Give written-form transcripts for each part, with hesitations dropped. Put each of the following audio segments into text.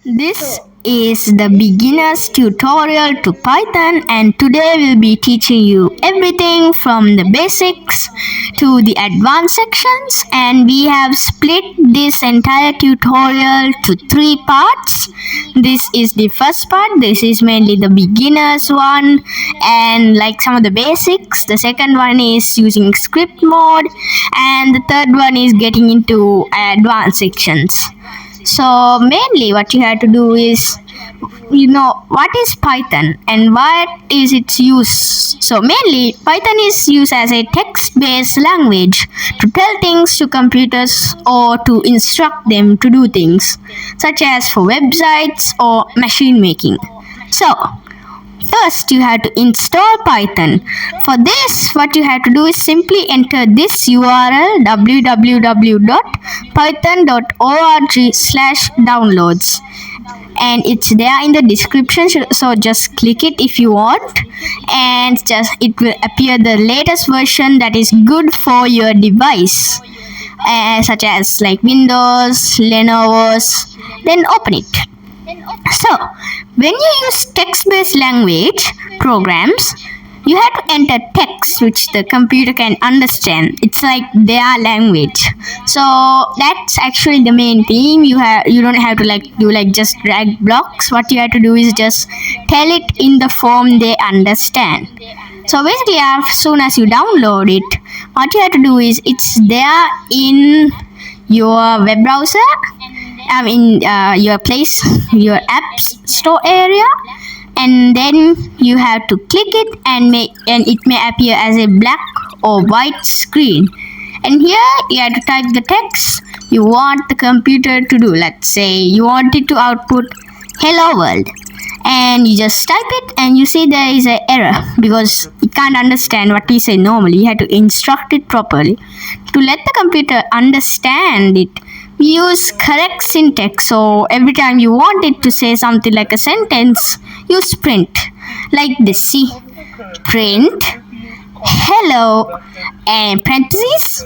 This is the beginner's tutorial to Python, and today we'll be teaching you everything from the basics to the advanced sections, and we have split this entire tutorial to 3 parts. This is the first part. This is mainly the beginner's one and like some of the basics. The second one is using script mode, and the third one is getting into advanced sections. So mainly what you have to do is what is Python and what is its use. So mainly Python is used as a text-based language to tell things to computers or to instruct them to do things, such as for websites or machine making. So first, you have to install Python. For this, what you have to do is simply enter this URL www.python.org/downloads, and it's there in the description. So just click it if you want, and just it will appear the latest version that is good for your device, such as like Windows, Lenovo's. Then open it. So, when you use text-based language programs, you have to enter text which the computer can understand. It's like their language. So that's actually the main theme. You don't have to do just drag blocks. What you have to do is just tell it in the form they understand. So basically, as soon as you download it, what you have to do is it's there in your web browser. Your your apps store area, and then you have to click it and it may appear as a black or white screen, and here you have to type the text you want the computer to do. Let's say you want it to output hello world, and you just type it and you see there is an error because it can't understand what we say normally. You have to instruct it properly. To let the computer understand it, we use correct syntax. So every time you want it to say something like a sentence, use print like this. See, print hello and parentheses,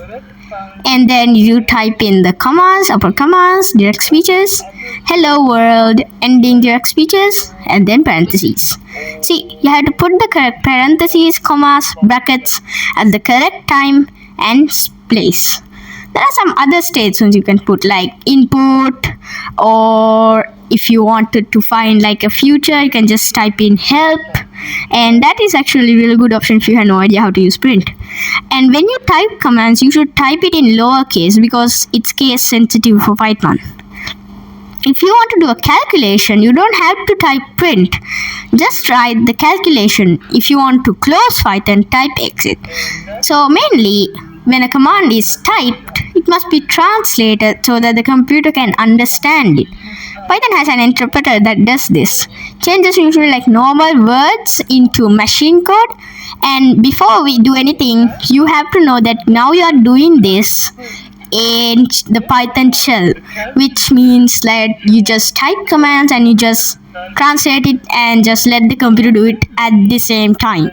and then you type in the commas, upper commas, direct speeches, hello world, ending direct speeches, and then parentheses. See, you have to put the correct parentheses, commas, brackets at the correct time and place. There are some other statements you can put, like input, or if you wanted to find like a future, you can just type in help, and that is actually a really good option if you have no idea how to use print. And when you type commands, you should type it in lowercase because it's case sensitive for Python. If you want to do a calculation, you don't have to type print. Just write the calculation. If you want to close Python, type exit. So mainly, when a command is typed, it must be translated so that the computer can understand it. Python has an interpreter that does this. Changes usually like normal words into machine code. And before we do anything, you have to know that now you are doing this in the Python shell, which means that you just type commands and you just translate it and just let the computer do it at the same time.